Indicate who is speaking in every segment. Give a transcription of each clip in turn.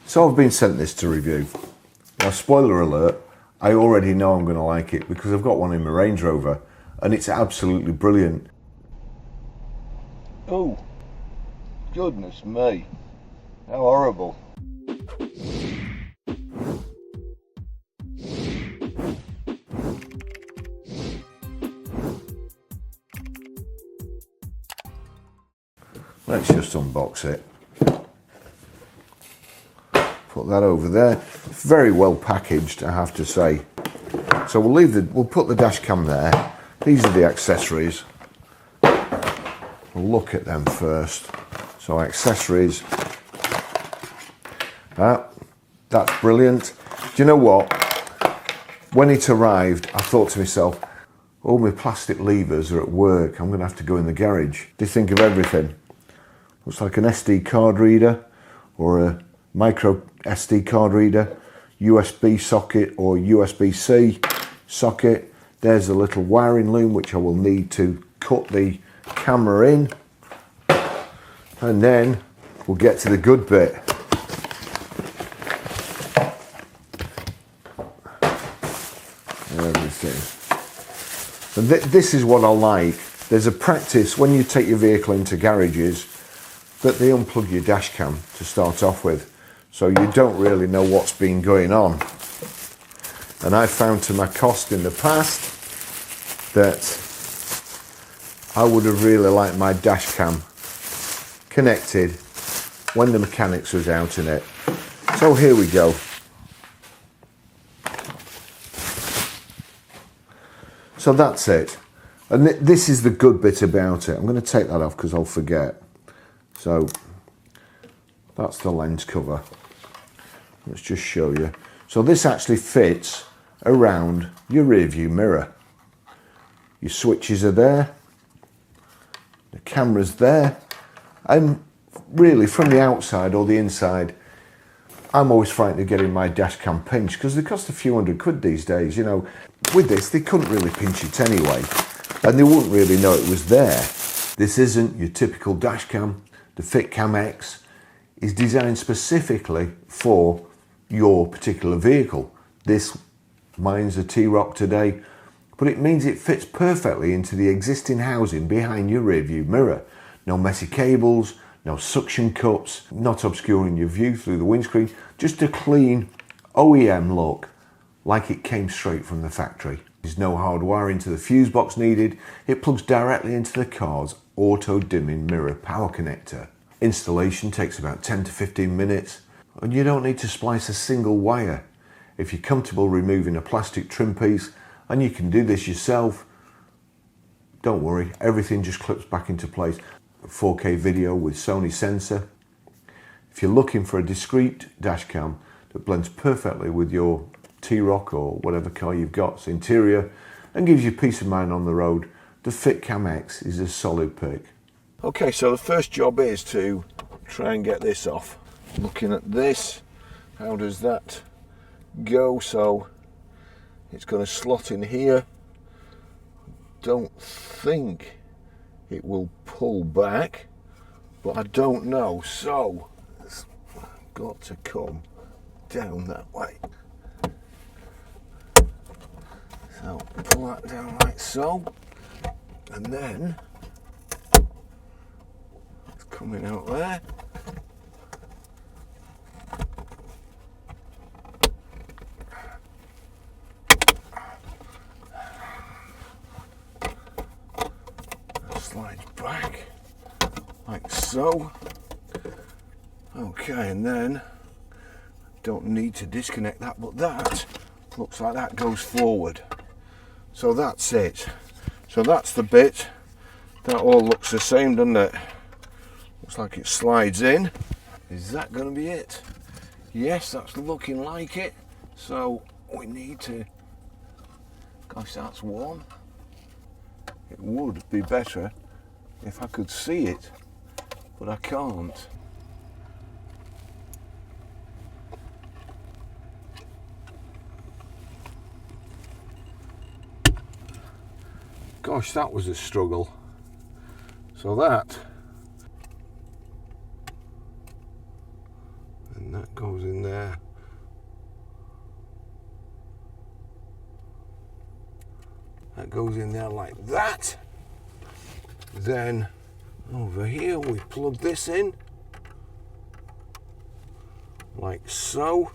Speaker 1: So I've been sent this to review. Now, spoiler alert, I already know I'm going to like it because I've got one in my Range Rover and it's absolutely brilliant.
Speaker 2: Oh, goodness me, how horrible.
Speaker 1: Let's just unbox it. Put that over there. Very well packaged, I have to say. So we'll put the dash cam there. These are the accessories. We'll look at them first. So accessories. That's brilliant. Do you know what? When it arrived, I thought to myself, all my plastic levers are at work. I'm going to have to go in the garage. Do you think of everything? Looks like an SD card reader or a micro SD card reader, USB socket or USB-C socket. There's a little wiring loom which I will need to cut the camera in, and then we'll get to the good bit. Everything. And this is what I like. There's a practice when you take your vehicle into garages that they unplug your dash cam to start off with, so you don't really know what's been going on. And I found to my cost in the past that I would have really liked my dash cam connected when the mechanics was out in it. So here we go. So that's it. And this is the good bit about it. I'm going to take that off because I'll forget. So that's the lens cover. Let's just show you. So this actually fits around your rear view mirror. Your switches are there. The camera's there. And really from the outside or the inside, I'm always frightened of getting my dash cam pinched because they cost a few £100 these days. You know, with this, they couldn't really pinch it anyway. And they wouldn't really know it was there. This isn't your typical dash cam. The FITCAMX is designed specifically for your particular vehicle. Mine's a T Roc today, but it means it fits perfectly into the existing housing behind your rear view mirror. No messy cables, no suction cups, not obscuring your view through the windscreen, just a clean OEM look like it came straight from the factory. There's no hard wiring to the fuse box needed. It plugs directly into the car's auto dimming mirror power connector. Installation takes about 10 to 15 minutes and you don't need to splice a single wire. If you're comfortable removing a plastic trim piece, and you can do this yourself, don't worry, everything just clips back into place. 4K video with Sony sensor. If you're looking for a discreet dash cam that blends perfectly with your T Roc or whatever car you've got's interior and gives you peace of mind on the road, the FITCAMX is a solid pick. Okay, so the first job is to try and get this off. Looking at this, how does that go? So it's going to slot in here. Don't think it will pull back, but I don't know, so it's got to come down that way. So pull that down like so, and then it's coming out there. Slides back like so. Okay, and then don't need to disconnect that, but that looks like that goes forward. So that's it. So that's the bit. That all looks the same, doesn't it? Looks like it slides in. Is that going to be it? Yes, that's looking like it. So we need to, gosh, that's one. It would be better if I could see it, but I can't. Gosh, that was a struggle. So that, and that That goes in there. That goes in there like that. Then over here we plug this in like so.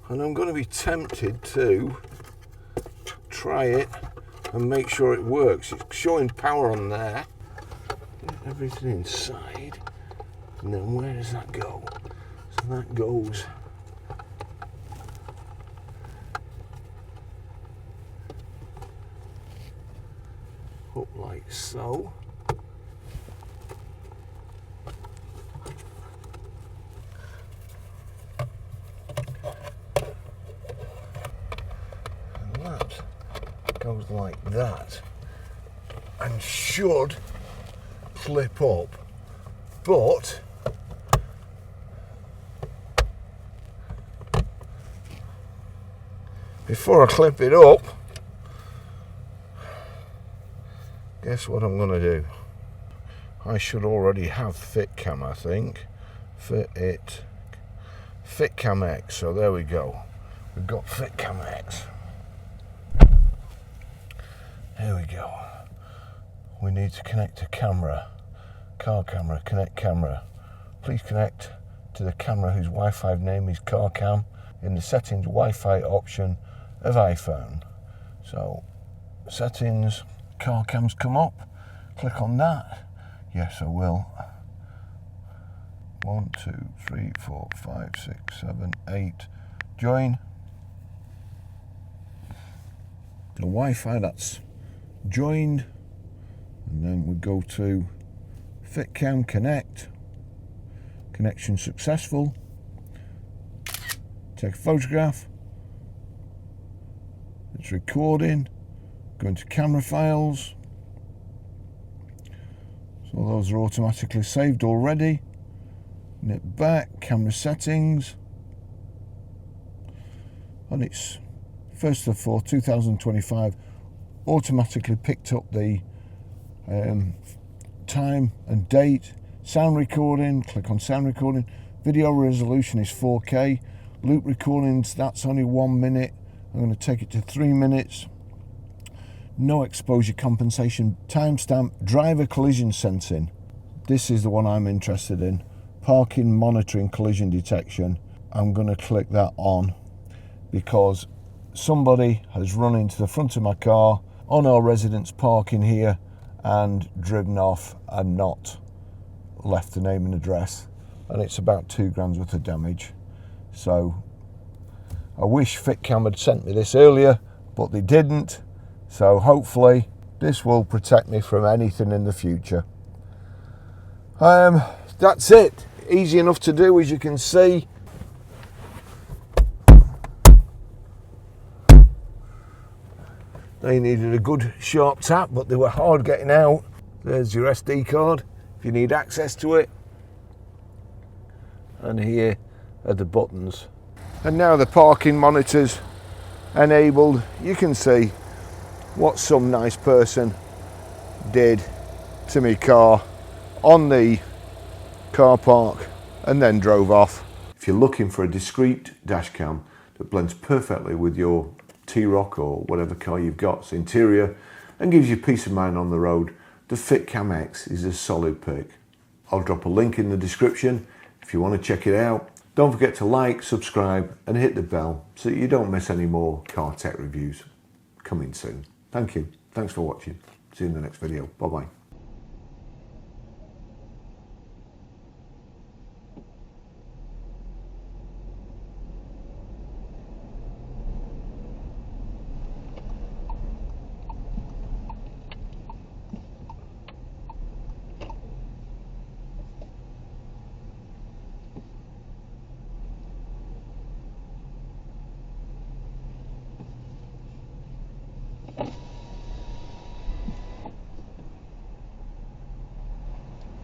Speaker 1: And I'm going to be tempted to try it and make sure it works. It's showing power on there. Get everything inside. And then where does that go? So that goes up like so. And that goes like that and should flip up, but before I clip it up, guess what I'm going to do? I should already have Fitcam, I think. FITCAMX, so there we go. We've got FITCAMX. Here we go. We need to connect a camera. Car camera, connect camera. Please connect to the camera whose Wi-Fi name is car cam in the settings Wi-Fi option of iPhone. So settings, car cams come up, click on that. Yes, I will. 1, 2, 3, 4, 5, 6, 7, 8. Join. The Wi-Fi, that's joined. And then we go to Fitcam connect. Connection successful. Take a photograph. It's recording. Go into camera files. So those are automatically saved already. Nip back, camera settings. And it's 1st of 4, 2025. Automatically picked up the time and date. Sound recording, click on sound recording. Video resolution is 4K. Loop recordings, that's only 1 minute. I'm going to take it to 3 minutes. No exposure compensation. Timestamp, driver collision sensing. This is the one I'm interested in. Parking monitoring collision detection. I'm going to click that on because somebody has run into the front of my car on our residence parking here and driven off and not left the name and address, and it's about 2 grand's worth of damage. So I wish Fitcam had sent me this earlier, but they didn't. So hopefully this will protect me from anything in the future. That's it. Easy enough to do, as you can see. They needed a good sharp tap, but they were hard getting out. There's your SD card if you need access to it. And here are the buttons. And now the parking monitor's enabled. You can see what some nice person did to my car on the car park and then drove off. If you're looking for a discreet dash cam that blends perfectly with your T Roc or whatever car you've got's interior and gives you peace of mind on the road, the FITCAMX is a solid pick. I'll drop a link in the description if you want to check it out. Don't forget to like, subscribe and hit the bell so that you don't miss any more car tech reviews coming soon. Thank you. Thanks for watching. See you in the next video. Bye bye.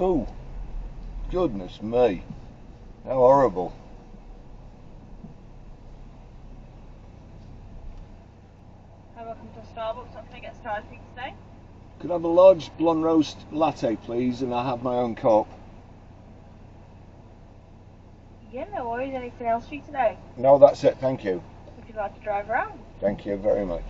Speaker 2: Oh, goodness me, how horrible.
Speaker 3: Hi, welcome to Starbucks. What can I get started for you today?
Speaker 2: Could I have a large blonde roast latte please, and I have my own cup?
Speaker 3: Yeah, no worries. Anything else for you today?
Speaker 2: No, that's it, thank you.
Speaker 3: Would you like to drive around?
Speaker 2: Thank you very much.